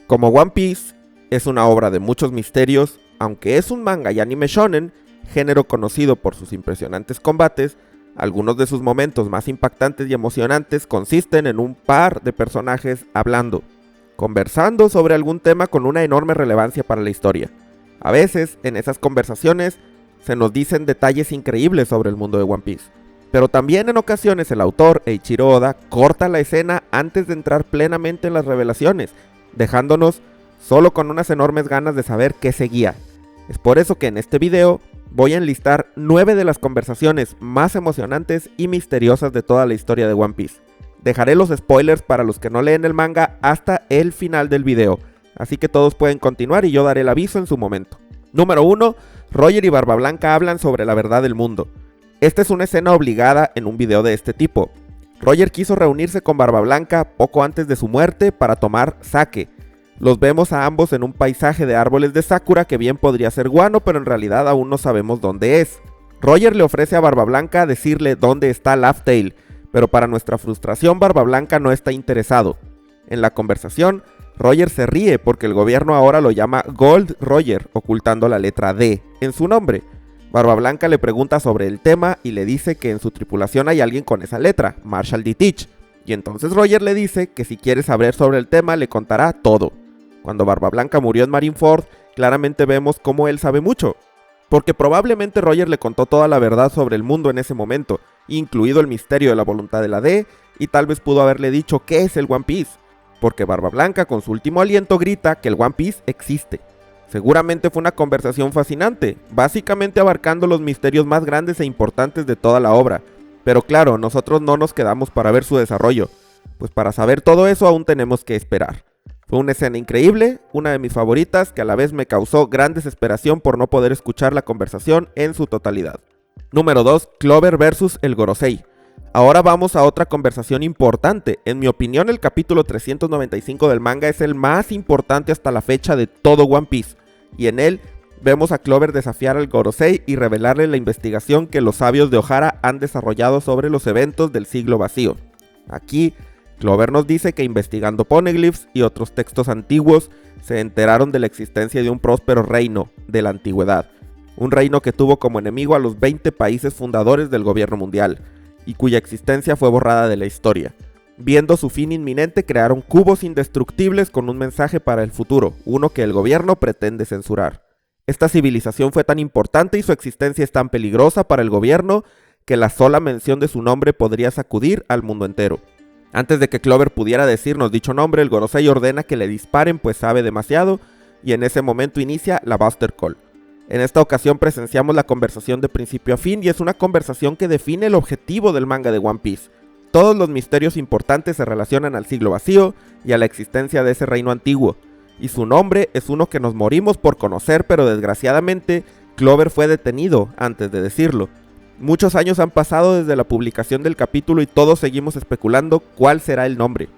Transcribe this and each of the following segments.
Como One Piece es una obra de muchos misterios, aunque es un manga y anime shonen, género conocido por sus impresionantes combates, algunos de sus momentos más impactantes y emocionantes consisten en un par de personajes hablando, conversando sobre algún tema con una enorme relevancia para la historia. A veces, en esas conversaciones, se nos dicen detalles increíbles sobre el mundo de One Piece, pero también en ocasiones el autor, Eiichiro Oda, corta la escena antes de entrar plenamente en las revelaciones, dejándonos solo con unas enormes ganas de saber qué seguía. Es por eso que en este video voy a enlistar 9 de las conversaciones más emocionantes y misteriosas de toda la historia de One Piece. Dejaré los spoilers para los que no leen el manga hasta el final del video, así que todos pueden continuar y yo daré el aviso en su momento. Número 1. Roger y Barba Blanca hablan sobre la verdad del mundo. Esta es una escena obligada en un video de este tipo. Roger quiso reunirse con Barba Blanca poco antes de su muerte para tomar sake. Los vemos a ambos en un paisaje de árboles de sakura que bien podría ser Wano, pero en realidad aún no sabemos dónde es. Roger le ofrece a Barba Blanca decirle dónde está Laugh Tale, pero para nuestra frustración Barba Blanca no está interesado. En la conversación, Roger se ríe porque el gobierno ahora lo llama Gold Roger, ocultando la letra D en su nombre. Barba Blanca le pregunta sobre el tema y le dice que en su tripulación hay alguien con esa letra, Marshall D. Teach, y entonces Roger le dice que si quiere saber sobre el tema le contará todo. Cuando Barba Blanca murió en Marineford, claramente vemos cómo él sabe mucho, porque probablemente Roger le contó toda la verdad sobre el mundo en ese momento, incluido el misterio de la voluntad de la D, y tal vez pudo haberle dicho qué es el One Piece, porque Barba Blanca con su último aliento grita que el One Piece existe. Seguramente fue una conversación fascinante, básicamente abarcando los misterios más grandes e importantes de toda la obra, pero claro, nosotros no nos quedamos para ver su desarrollo, pues para saber todo eso aún tenemos que esperar. Fue una escena increíble, una de mis favoritas que a la vez me causó gran desesperación por no poder escuchar la conversación en su totalidad. Número 2. Clover vs el Gorosei. Ahora vamos a otra conversación importante. En mi opinión, el capítulo 395 del manga es el más importante hasta la fecha de todo One Piece, y en él vemos a Clover desafiar al Gorosei y revelarle la investigación que los sabios de Ohara han desarrollado sobre los eventos del siglo vacío. Aquí, Clover nos dice que investigando poneglyphs y otros textos antiguos, se enteraron de la existencia de un próspero reino de la antigüedad, un reino que tuvo como enemigo a los 20 países fundadores del gobierno mundial, y cuya existencia fue borrada de la historia. Viendo su fin inminente, crearon cubos indestructibles con un mensaje para el futuro, uno que el gobierno pretende censurar. Esta civilización fue tan importante y su existencia es tan peligrosa para el gobierno que la sola mención de su nombre podría sacudir al mundo entero. Antes de que Clover pudiera decirnos dicho nombre, el Gorosei ordena que le disparen pues sabe demasiado, y en ese momento inicia la Buster Call. En esta ocasión presenciamos la conversación de principio a fin y es una conversación que define el objetivo del manga de One Piece. Todos los misterios importantes se relacionan al siglo vacío y a la existencia de ese reino antiguo, y su nombre es uno que nos morimos por conocer, pero desgraciadamente Clover fue detenido antes de decirlo. Muchos años han pasado desde la publicación del capítulo y todos seguimos especulando cuál será el nombre.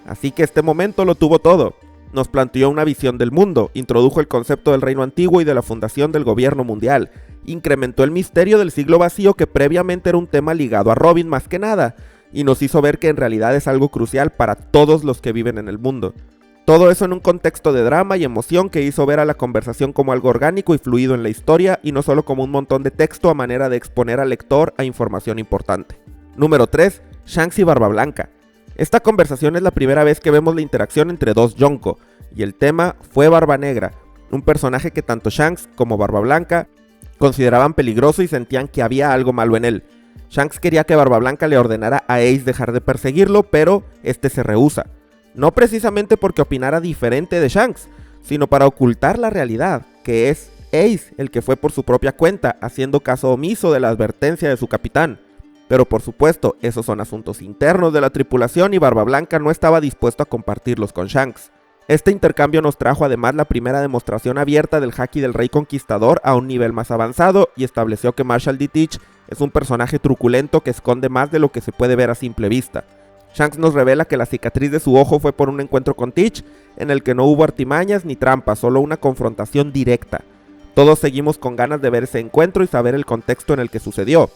Así que este momento lo tuvo todo. Nos planteó una visión del mundo, introdujo el concepto del reino antiguo y de la fundación del gobierno mundial, incrementó el misterio del siglo vacío que previamente era un tema ligado a Robin más que nada, y nos hizo ver que en realidad es algo crucial para todos los que viven en el mundo. Todo eso en un contexto de drama y emoción que hizo ver a la conversación como algo orgánico y fluido en la historia y no solo como un montón de texto a manera de exponer al lector a información importante. Número 3. Shanks y Barba Blanca. Esta conversación es la primera vez que vemos la interacción entre dos Yonko, y el tema fue Barba Negra, un personaje que tanto Shanks como Barba Blanca consideraban peligroso y sentían que había algo malo en él. Shanks quería que Barba Blanca le ordenara a Ace dejar de perseguirlo, pero este se rehúsa. No precisamente porque opinara diferente de Shanks, sino para ocultar la realidad, que es Ace el que fue por su propia cuenta, haciendo caso omiso de la advertencia de su capitán. Pero por supuesto, esos son asuntos internos de la tripulación y Barba Blanca no estaba dispuesto a compartirlos con Shanks. Este intercambio nos trajo además la primera demostración abierta del Haki del Rey Conquistador a un nivel más avanzado y estableció que Marshall D. Teach es un personaje truculento que esconde más de lo que se puede ver a simple vista. Shanks nos revela que la cicatriz de su ojo fue por un encuentro con Teach, en el que no hubo artimañas ni trampas, solo una confrontación directa. Todos seguimos con ganas de ver ese encuentro y saber el contexto en el que sucedió.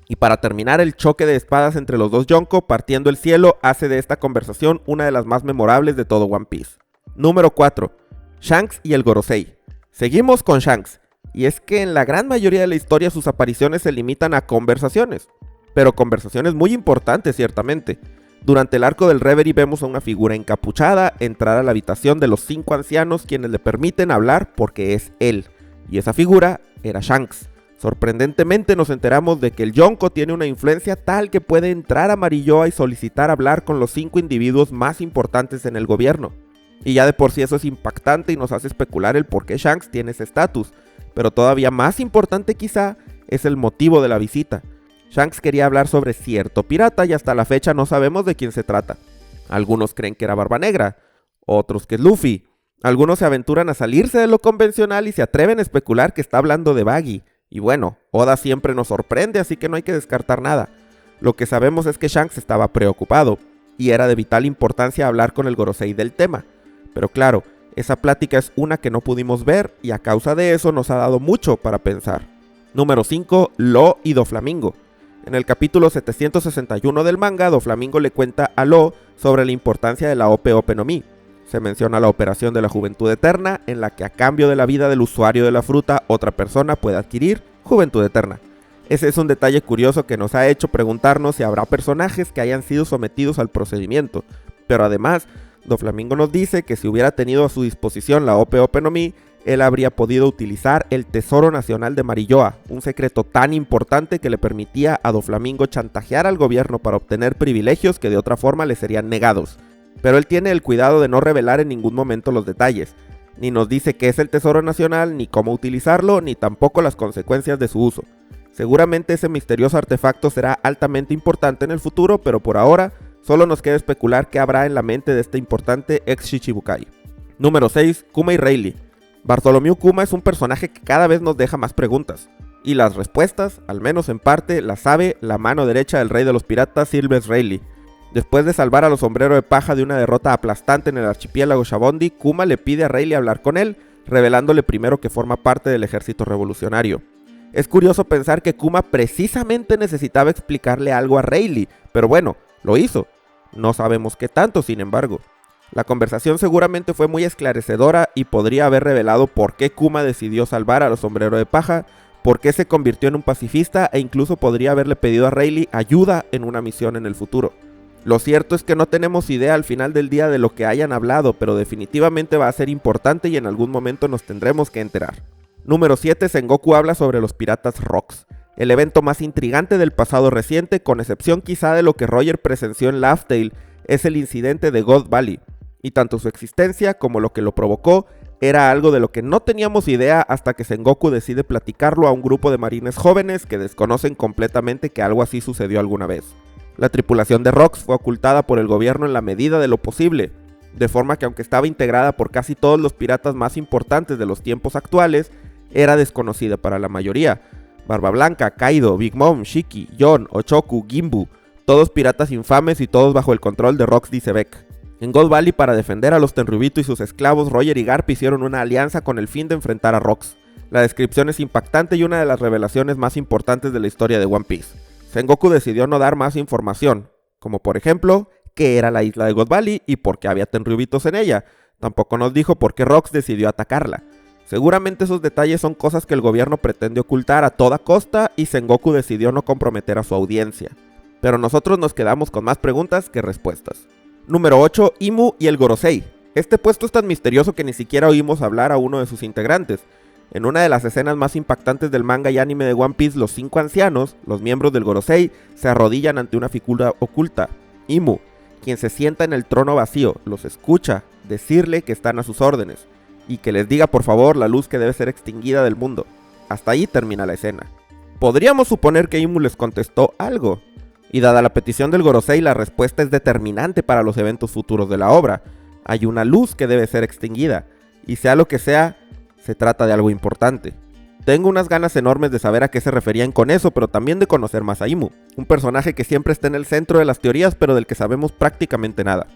Y para terminar, el choque de espadas entre los dos Yonko partiendo el cielo hace de esta conversación una de las más memorables de todo One Piece. Número 4. Shanks y el Gorosei. Seguimos con Shanks, y es que en la gran mayoría de la historia sus apariciones se limitan a conversaciones, pero conversaciones muy importantes ciertamente. Durante el arco del Reverie vemos a una figura encapuchada entrar a la habitación de los 5 ancianos quienes le permiten hablar porque es él, y esa figura era Shanks. Sorprendentemente nos enteramos de que el Yonko tiene una influencia tal que puede entrar a Marilloa y solicitar hablar con los 5 individuos más importantes en el gobierno. Y ya de por sí eso es impactante y nos hace especular el por qué Shanks tiene ese estatus, pero todavía más importante quizá es el motivo de la visita. Shanks quería hablar sobre cierto pirata y hasta la fecha no sabemos de quién se trata. Algunos creen que era Barba Negra, otros que es Luffy. Algunos se aventuran a salirse de lo convencional y se atreven a especular que está hablando de Buggy. Y bueno, Oda siempre nos sorprende, así que no hay que descartar nada. Lo que sabemos es que Shanks estaba preocupado, y era de vital importancia hablar con el Gorosei del tema. Pero claro, esa plática es una que no pudimos ver, y a causa de eso nos ha dado mucho para pensar. Número 5. Law y Doflamingo. En el capítulo 761 del manga, Doflamingo le cuenta a Law sobre la importancia de la Ope Ope no Mi. Se menciona la operación de la Juventud Eterna, en la que a cambio de la vida del usuario de la fruta, otra persona puede adquirir Juventud Eterna. Ese es un detalle curioso que nos ha hecho preguntarnos si habrá personajes que hayan sido sometidos al procedimiento. Pero además, Doflamingo nos dice que si hubiera tenido a su disposición la Ope Ope no Mi, él habría podido utilizar el Tesoro Nacional de Marilloa, un secreto tan importante que le permitía a Doflamingo chantajear al gobierno para obtener privilegios que de otra forma le serían negados. Pero él tiene el cuidado de no revelar en ningún momento los detalles, ni nos dice qué es el Tesoro Nacional, ni cómo utilizarlo, ni tampoco las consecuencias de su uso. Seguramente ese misterioso artefacto será altamente importante en el futuro, pero por ahora solo nos queda especular qué habrá en la mente de este importante ex Shichibukai. Número 6. Kuma y Rayleigh. Bartholomew Kuma es un personaje que cada vez nos deja más preguntas, y las respuestas, al menos en parte, las sabe la mano derecha del rey de los piratas, Sylvester Rayleigh. Después de salvar a los sombreros de paja de una derrota aplastante en el archipiélago Shabondi, Kuma le pide a Rayleigh hablar con él, revelándole primero que forma parte del ejército revolucionario. Es curioso pensar que Kuma precisamente necesitaba explicarle algo a Rayleigh, pero bueno, lo hizo. No sabemos qué tanto, sin embargo. La conversación seguramente fue muy esclarecedora y podría haber revelado por qué Kuma decidió salvar a los sombreros de paja, por qué se convirtió en un pacifista e incluso podría haberle pedido a Rayleigh ayuda en una misión en el futuro. Lo cierto es que no tenemos idea al final del día de lo que hayan hablado, pero definitivamente va a ser importante y en algún momento nos tendremos que enterar. Número 7. Sengoku habla sobre los piratas Rocks, el evento más intrigante del pasado reciente, con excepción quizá de lo que Roger presenció en Laugh Tale, es el incidente de God Valley, y tanto su existencia como lo que lo provocó era algo de lo que no teníamos idea hasta que Sengoku decide platicarlo a un grupo de marines jóvenes que desconocen completamente que algo así sucedió alguna vez. La tripulación de Rocks fue ocultada por el gobierno en la medida de lo posible, de forma que aunque estaba integrada por casi todos los piratas más importantes de los tiempos actuales, era desconocida para la mayoría. Barba Blanca, Kaido, Big Mom, Shiki, Gon, Ochoku, Gimbu, todos piratas infames y todos bajo el control de Rocks, dice Beck. En God Valley, para defender a los Tenryubito y sus esclavos, Roger y Garp hicieron una alianza con el fin de enfrentar a Rocks. La descripción es impactante y una de las revelaciones más importantes de la historia de One Piece. Sengoku decidió no dar más información, como por ejemplo, qué era la isla de God Valley y por qué había Tenryubitos en ella. Tampoco nos dijo por qué Rocks decidió atacarla. Seguramente esos detalles son cosas que el gobierno pretende ocultar a toda costa y Sengoku decidió no comprometer a su audiencia. Pero nosotros nos quedamos con más preguntas que respuestas. Número 8. Imu y el Gorosei. Este puesto es tan misterioso que ni siquiera oímos hablar a uno de sus integrantes. En una de las escenas más impactantes del manga y anime de One Piece, los 5 ancianos, los miembros del Gorosei, se arrodillan ante una figura oculta, Imu, quien se sienta en el trono vacío, los escucha decirle que están a sus órdenes, y que les diga por favor la luz que debe ser extinguida del mundo. Hasta ahí termina la escena. Podríamos suponer que Imu les contestó algo, y dada la petición del Gorosei, la respuesta es determinante para los eventos futuros de la obra. Hay una luz que debe ser extinguida, y sea lo que sea, se trata de algo importante. Tengo unas ganas enormes de saber a qué se referían con eso, pero también de conocer más a Imu, un personaje que siempre está en el centro de las teorías, pero del que sabemos prácticamente nada.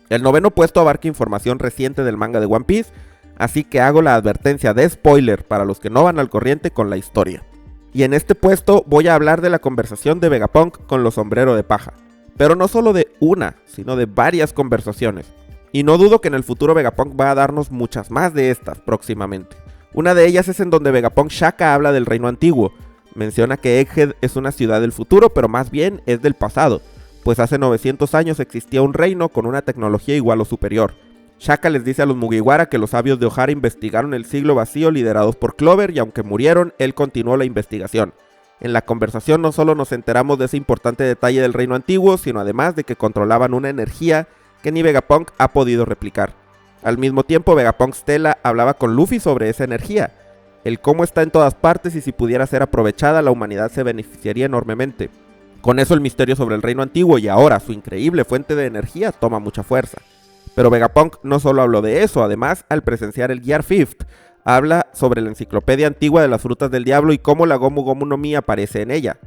El 9º puesto abarca información reciente del manga de One Piece, así que hago la advertencia de spoiler para los que no van al corriente con la historia. Y en este puesto voy a hablar de la conversación de Vegapunk con los sombreros de paja, pero no solo de una, sino de varias conversaciones. Y no dudo que en el futuro Vegapunk va a darnos muchas más de estas próximamente. Una de ellas es en donde Vegapunk Shaka habla del reino antiguo. Menciona que Egghead es una ciudad del futuro, pero más bien es del pasado, pues hace 900 años existía un reino con una tecnología igual o superior. Shaka les dice a los Mugiwara que los sabios de Ohara investigaron el siglo vacío liderados por Clover y aunque murieron, él continuó la investigación. En la conversación no solo nos enteramos de ese importante detalle del reino antiguo, sino además de que controlaban una energía que ni Vegapunk ha podido replicar. Al mismo tiempo, Vegapunk Stella hablaba con Luffy sobre esa energía, el cómo está en todas partes y si pudiera ser aprovechada la humanidad se beneficiaría enormemente. Con eso el misterio sobre el reino antiguo y ahora su increíble fuente de energía toma mucha fuerza. Pero Vegapunk no solo habló de eso, además al presenciar el Gear Fifth, habla sobre la enciclopedia antigua de las frutas del diablo y cómo la Gomu Gomu no Mi aparece en ella.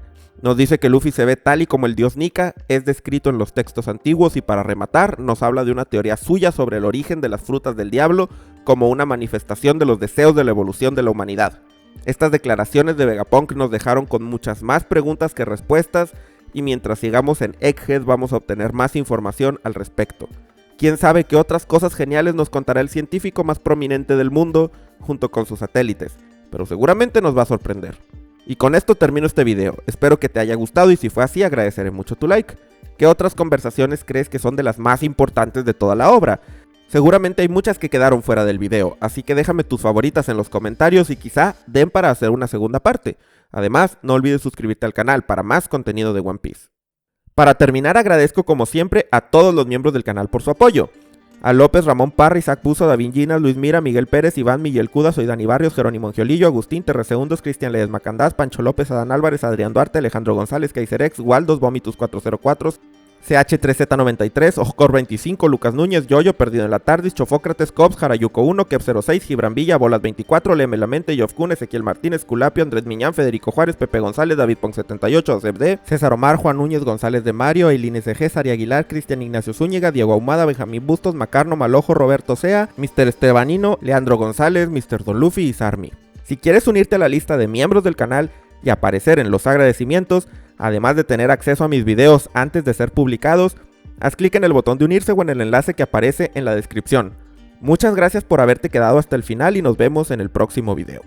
Nos dice que Luffy se ve tal y como el dios Nika es descrito en los textos antiguos y para rematar nos habla de una teoría suya sobre el origen de las frutas del diablo como una manifestación de los deseos de la evolución de la humanidad. Estas declaraciones de Vegapunk nos dejaron con muchas más preguntas que respuestas y mientras sigamos en Egghead vamos a obtener más información al respecto. Quién sabe qué otras cosas geniales nos contará el científico más prominente del mundo junto con sus satélites, pero seguramente nos va a sorprender. Y con esto termino este video, espero que te haya gustado y si fue así agradeceré mucho tu like. ¿Qué otras conversaciones crees que son de las más importantes de toda la obra? Seguramente hay muchas que quedaron fuera del video, así que déjame tus favoritas en los comentarios y quizá den para hacer una segunda parte. Además, no olvides suscribirte al canal para más contenido de One Piece. Para terminar agradezco como siempre a todos los miembros del canal por su apoyo. A López, Ramón Parra, Isaac Buzo, David Ginas, Luis Mira, Miguel Pérez, Iván, Miguel Cuda, Soy Dani Barrios, Jerónimo Angiolillo, Agustín, Terresegundos, Cristian Ledes Macandás, Pancho López, Adán Álvarez, Adrián Duarte, Alejandro González, Kaiserex, Waldos, Vomitus 404, CH3Z93, Ojcor 25, Lucas Núñez, Yoyo, Perdido en la Tardis, Chofócrates, Cops, Jarayuco 1, Kep 06, Gibran Villa, Bolas 24, Leme la Mente, Yofkun, Ezequiel Martínez, Culapio, Andrés Miñán, Federico Juárez, Pepe González, David Pong 78, Josep D, César Omar, Juan Núñez González de Mario, Eileen SG, Sari Aguilar, Cristian Ignacio Zúñiga, Diego Ahumada, Benjamín Bustos, Macarno, Malojo, Roberto Sea, Mr. Estebanino, Leandro González, Mr. Don Luffy y Sarmi. Si quieres unirte a la lista de miembros del canal y aparecer en los agradecimientos, además de tener acceso a mis videos antes de ser publicados, haz clic en el botón de unirse o en el enlace que aparece en la descripción. Muchas gracias por haberte quedado hasta el final y nos vemos en el próximo video.